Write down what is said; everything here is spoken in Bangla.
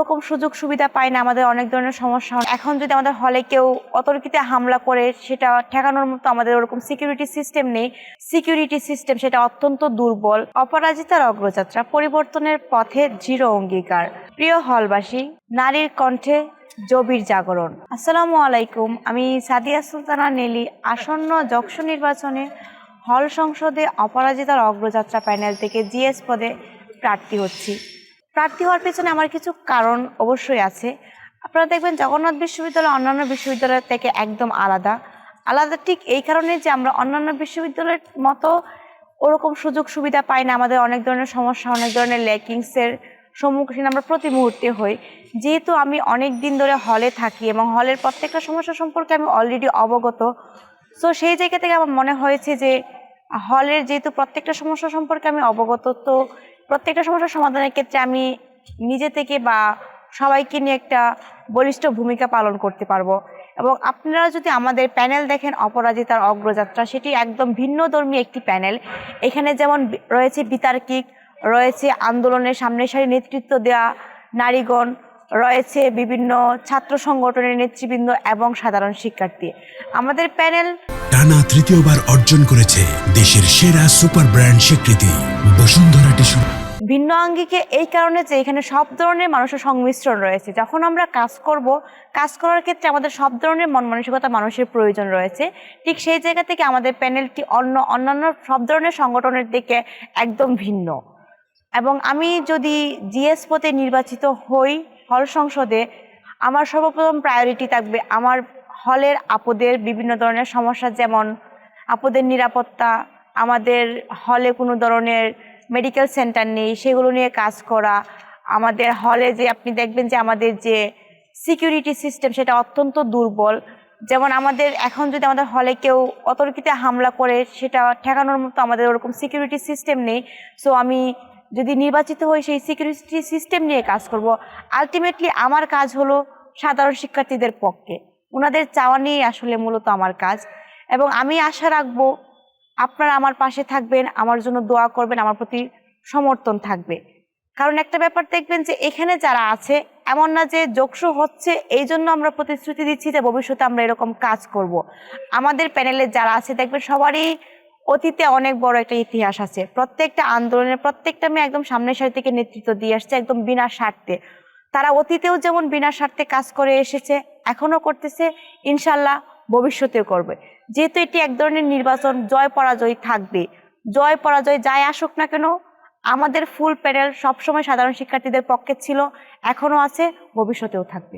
ওরকম সুযোগ সুবিধা পায় না, আমাদের অনেক ধরনের সমস্যা হয়। এখন যদি আমাদের হলে কেউ অতর্কিতে হামলা করে সেটা ঠেকানোর মতো আমাদের ওরকম সিকিউরিটি সিস্টেম নেই। সিকিউরিটি সিস্টেম সেটা অত্যন্ত দুর্বল। অপরাজিতার অগ্রযাত্রা, পরিবর্তনের পথে দৃঢ় অঙ্গীকার। প্রিয় হলবাসী, নারীর কণ্ঠে জবির জাগরণ। আসসালামু আলাইকুম, আমি সাদিয়া সুলতানা নেলি আসন্ন যক্ষ নির্বাচনে হল সংসদে অপরাজিতার অগ্রযাত্রা প্যানেল থেকে জিএস পদে প্রার্থী হচ্ছি। প্রার্থী হওয়ার পেছনে আমার কিছু কারণ অবশ্যই আছে। আপনারা দেখবেন জগন্নাথ বিশ্ববিদ্যালয় অন্যান্য বিশ্ববিদ্যালয় থেকে একদম আলাদা। ঠিক এই কারণে যে আমরা অন্যান্য বিশ্ববিদ্যালয়ের মতো ওরকম সুযোগ সুবিধা পাই না, আমাদের অনেক ধরনের সমস্যা, অনেক ধরনের ল্যাকিংসের সম্মুখীন আমরা প্রতি মুহূর্তে হই। যেহেতু আমি অনেক দিন ধরে হলে থাকি এবং হলের প্রত্যেকটা সমস্যা সম্পর্কে আমি অলরেডি অবগত, সো সেই জায়গা থেকে আমার মনে হয়েছে যে হলের যেহেতু প্রত্যেকটা সমস্যা সম্পর্কে আমি অবগত, তো প্রত্যেকটা সমস্যার সমাধানের ক্ষেত্রে আমি নিজে থেকে বা সবাইকে নিয়ে একটা বলিষ্ঠ ভূমিকা পালন করতে পারবো। এবং আপনারা যদি আমাদের প্যানেল দেখেন অপরাজিতার অগ্রযাত্রা, সেটি একদম ভিন্নধর্মী একটি প্যানেল। এখানে যেমন রয়েছে বিতার্কিক, রয়েছে আন্দোলনের সামনের সারি নেতৃত্ব দেওয়া নারীগণ, রয়েছে বিভিন্ন ছাত্র সংগঠনের নেতৃবৃন্দ এবং সাধারণ শিক্ষার্থী। আমাদের প্যানেল টানা তৃতীয়বার অর্জন করেছে দেশের সেরা সুপার ব্র্যান্ড স্বীকৃতি বসুন্ধরা টিস্যু। ভিন্ন আঙ্গিকে এই কারণে যে এখানে সব ধরনের মানুষের সংমিশ্রণ রয়েছে। যখন আমরা কাজ করার ক্ষেত্রে আমাদের সব ধরনের মন মানসিকতা মানুষের প্রয়োজন রয়েছে। ঠিক সেই জায়গা থেকে আমাদের প্যানেলটি অন্যান্য সব ধরনের সংগঠনের দিকে একদম ভিন্ন। এবং আমি যদি জিএস পদে নির্বাচিত হই হল সংসদে, আমার সর্বপ্রথম প্রায়োরিটি থাকবে আমার হলের আপদের বিভিন্ন ধরনের সমস্যা, যেমন আপদের নিরাপত্তা, আমাদের হলে কোনো ধরনের মেডিকেল সেন্টার নেই সেগুলো নিয়ে কাজ করা, আমাদের হলে যে আপনি দেখবেন যে আমাদের যে সিকিউরিটি সিস্টেম সেটা অত্যন্ত দুর্বল। যেমন আমাদের এখন যদি আমাদের হলে কেউ অতর্কিতে হামলা করে সেটা ঠেকানোর মতো আমাদের ওরকম সিকিউরিটি সিস্টেম নেই। সো আমি যদি নির্বাচিত হই সেই সিকিউরিটি সিস্টেম নিয়ে কাজ করব। আলটিমেটলি আমার কাজ হলো সাধারণ শিক্ষার্থীদের পক্ষে, ওনাদের চাওয়া নিয়েই আসলে মূলত আমার কাজ। এবং আমি আশা রাখবো আপনারা আমার পাশে থাকবেন, আমার জন্য দোয়া করবেন, আমার প্রতি সমর্থন থাকবে। কারণ একটা ব্যাপার দেখবেন যে এখানে যারা আছে এমন না যে যোগসু হচ্ছে এই জন্য আমরা প্রতিশ্রুতি দিচ্ছি যে ভবিষ্যতে আমরা এরকম কাজ করব। আমাদের প্যানেলে যারা আছে দেখবেন সবারই অতীতে অনেক বড় একটা ইতিহাস আছে। প্রত্যেকটা আন্দোলনের প্রত্যেকটা মেয়ে একদম সামনের সারি থেকে নেতৃত্ব দিয়ে আসছে একদম বিনা স্বার্থে। তারা অতীতেও যেমন বিনা স্বার্থে কাজ করে এসেছে, এখনো করতেছে, ইনশাল্লাহ ভবিষ্যতেও করবে। যেহেতু এটি এক ধরনের নির্বাচন, জয় পরাজয় থাকবে। জয় পরাজয় যাই আসুক না কেন, আমাদের ফুল প্যানেল সবসময় সাধারণ শিক্ষার্থীদের পক্ষে ছিল, এখনো আছে, ভবিষ্যতেও থাকবে।